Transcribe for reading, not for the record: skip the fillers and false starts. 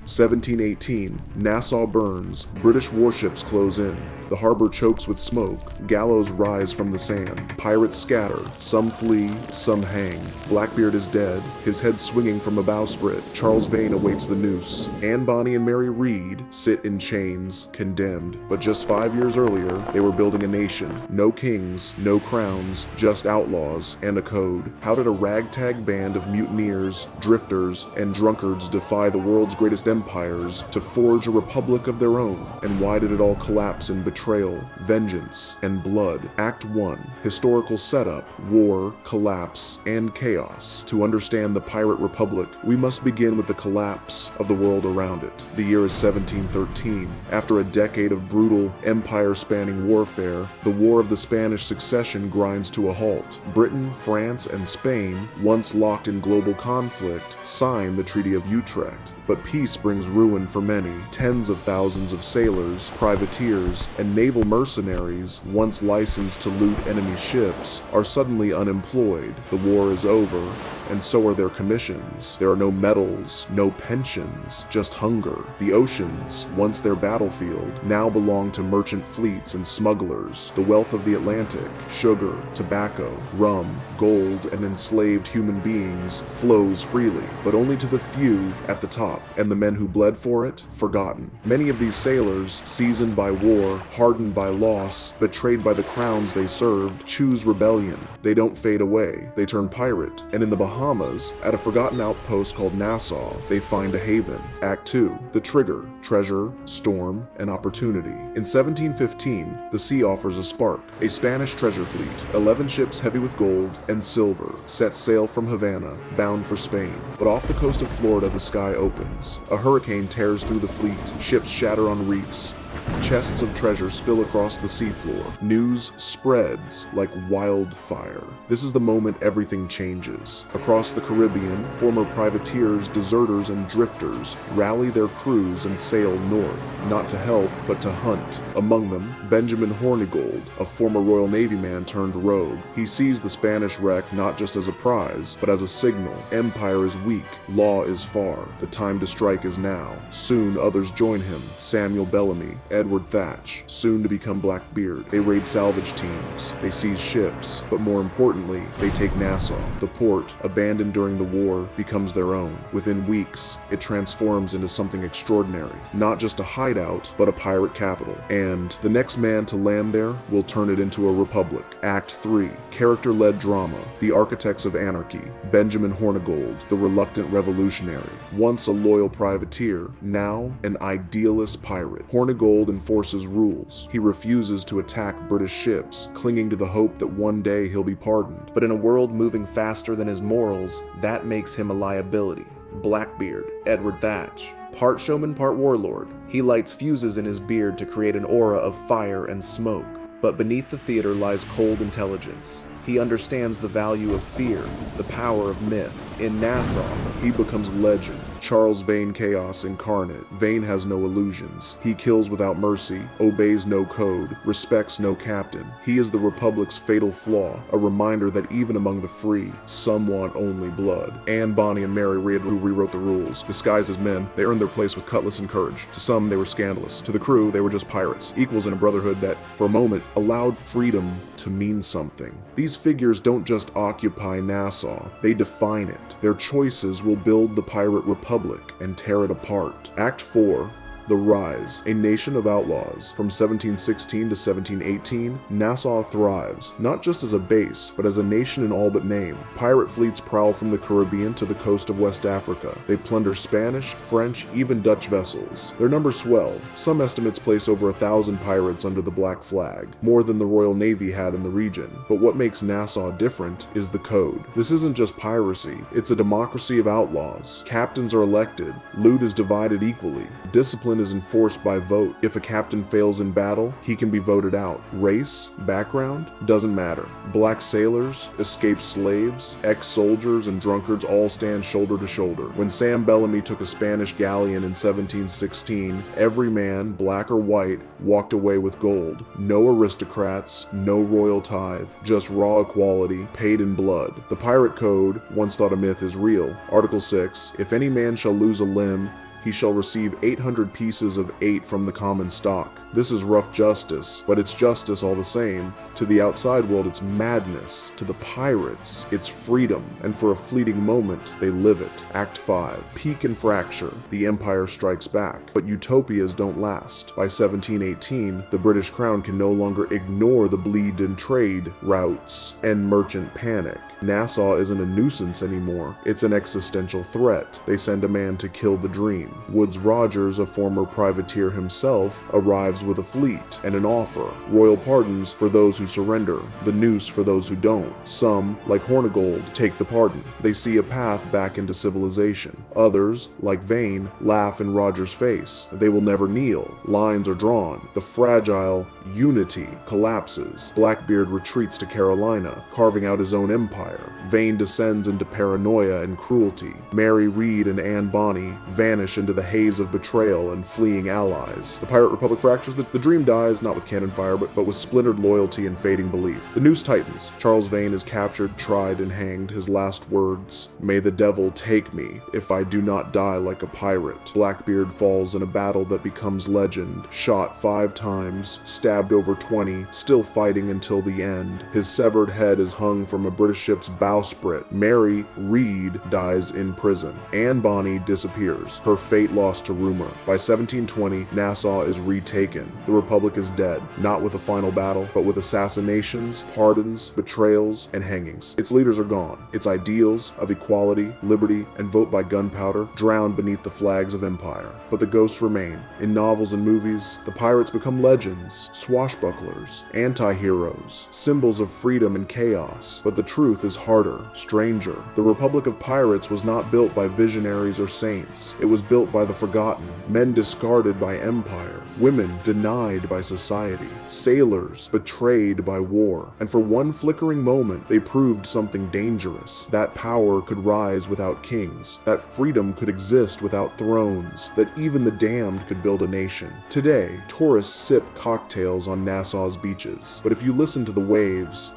1718, Nassau burns, British warships close in. The harbor chokes with smoke, gallows rise from the sand, pirates scatter, some flee, some hang. Blackbeard is dead, his head swinging from a bowsprit. Charles Vane awaits the noose. Anne Bonny and Mary Read sit in chains, condemned. But just 5 years earlier, they were building a nation. No kings, no crowns, just outlaws and a code. How did a ragtag band of mutineers, drifters, and drunkards defy the world's greatest empires to forge a republic of their own? And why did it all collapse in betrayal, vengeance, and blood? Act 1. Historical setup, war, collapse, and chaos. To understand the pirate republic, we must begin with the collapse of the world around it. The year is 1713. After a decade of brutal, empire-spanning warfare, the War of the Spanish Succession grinds to a halt. Britain, France, and Spain, once locked in global conflict, sign the Treaty of Utrecht. But peace brings ruin for many. Tens of thousands of sailors, privateers, and naval mercenaries, once licensed to loot enemy ships, are suddenly unemployed. The war is over, and so are their commissions. There are no medals, no pensions, just hunger. The oceans, once their battlefield, now belong to merchant fleets and smugglers. The wealth of the Atlantic, sugar, tobacco, rum, gold, and enslaved human beings flows freely, but only to the few at the top, and the men who bled for it, forgotten. Many of these sailors, seasoned by war, hardened by loss, betrayed by the crowns they served, choose rebellion. They don't fade away, they turn pirate, and in the Bahamas, at a forgotten outpost called Nassau, they find a haven. Act 2. The trigger, treasure, storm, and opportunity. In 1715, the sea offers a spark. A Spanish treasure fleet, 11 ships heavy with gold and silver, sets sail from Havana, bound for Spain. But off the coast of Florida, the sky opens. A hurricane tears through the fleet, ships shatter on reefs. Chests of treasure spill across the seafloor. News spreads like wildfire. This is the moment everything changes. Across the Caribbean, former privateers, deserters, and drifters rally their crews and sail north, not to help, but to hunt. Among them, Benjamin Hornigold, a former Royal Navy man turned rogue. He sees the Spanish wreck not just as a prize, but as a signal. Empire is weak, law is far. The time to strike is now. Soon others join him. Samuel Bellamy, Edward Thatch, soon to become Blackbeard. They raid salvage teams, they seize ships, but more importantly, they take Nassau. The port, abandoned during the war, becomes their own. Within weeks, it transforms into something extraordinary. Not just a hideout, but a pirate capital. And the next man to land there will turn it into a republic. Act 3. Character-led drama. The architects of anarchy. Benjamin Hornigold, the reluctant revolutionary. Once a loyal privateer, now an idealist pirate. Hornigold enforces rules. He refuses to attack British ships, clinging to the hope that one day he'll be pardoned. But in a world moving faster than his morals, that makes him a liability. Blackbeard, Edward Thatch. Part showman, part warlord. He lights fuses in his beard to create an aura of fire and smoke. But beneath the theater lies cold intelligence. He understands the value of fear, the power of myth. In Nassau, he becomes legend. Charles Vane Chaos incarnate. Vane has no illusions. He kills without mercy, obeys no code, respects no captain. He is the Republic's fatal flaw, a reminder that even among the free, some want only blood. Anne, Bonny, and Mary Read, who rewrote the rules. Disguised as men, they earned their place with cutlass and courage. To some, they were scandalous. To the crew, they were just pirates, equals in a brotherhood that, for a moment, allowed freedom to mean something. These figures don't just occupy Nassau, they define it. Their choices will build the pirate republic and tear it apart. Act 4. The Rise, a nation of outlaws. From 1716 to 1718, Nassau thrives, not just as a base, but as a nation in all but name. Pirate fleets prowl from the Caribbean to the coast of West Africa. They plunder Spanish, French, even Dutch vessels. Their numbers swell. Some estimates place over 1,000 pirates under the Black Flag, more than the Royal Navy had in the region. But what makes Nassau different is the code. This isn't just piracy, it's a democracy of outlaws. Captains are elected, loot is divided equally, discipline is enforced by vote. If a captain fails in battle, he can be voted out. Race, background, doesn't matter. Black sailors, escaped slaves, ex-soldiers, and drunkards all stand shoulder to shoulder. When Sam Bellamy took a Spanish galleon in 1716, every man, black or white, walked away with gold. No aristocrats, no royal tithe, just raw equality, paid in blood. The pirate code, once thought a myth, is real. Article 6, if any man shall lose a limb, he shall receive 800 pieces of 8 from the common stock. This is rough justice, but it's justice all the same. To the outside world, it's madness. To the pirates, it's freedom, and for a fleeting moment, they live it. Act 5. Peak and fracture. The Empire strikes back, but utopias don't last. By 1718, the British Crown can no longer ignore the bleed and trade routes and merchant panic. Nassau isn't a nuisance anymore, it's an existential threat. They send a man to kill the dream. Woodes Rogers, a former privateer himself, arrives with a fleet and an offer. Royal pardons for those who surrender, the noose for those who don't. Some, like Hornigold, take the pardon. They see a path back into civilization. Others, like Vane, laugh in Rogers' face. They will never kneel. Lines are drawn. The fragile unity collapses. Blackbeard retreats to Carolina, carving out his own empire. Vane descends into paranoia and cruelty. Mary Read and Anne Bonny vanish into the haze of betrayal and fleeing allies. The Pirate Republic fractures. The dream dies, not with cannon fire, but with splintered loyalty and fading belief. The noose tightens. Charles Vane is captured, tried, and hanged. His last words, "May the devil take me if I do not die like a pirate." Blackbeard falls in a battle that becomes legend. Shot 5 times, stabbed over 20, still fighting until the end. His severed head is hung from a British ship's bowsprit. Mary Read dies in prison. Anne Bonny disappears, her fate lost to rumor. By 1720, Nassau is retaken. The Republic is dead, not with a final battle, but with assassinations, pardons, betrayals, and hangings. Its leaders are gone. Its ideals of equality, liberty, and vote by gunpowder drowned beneath the flags of empire. But the ghosts remain. In novels and movies, the pirates become legends, swashbucklers, anti-heroes, symbols of freedom and chaos. But the truth is harder, stranger. The Republic of Pirates was not built by visionaries or saints. It was built by the forgotten, men discarded by empire, women denied by society, sailors betrayed by war. And for one flickering moment, they proved something dangerous. That power could rise without kings, that freedom could exist without thrones, that even the damned could build a nation. Today, tourists sip cocktails on Nassau's beaches, but if you listen to the waves,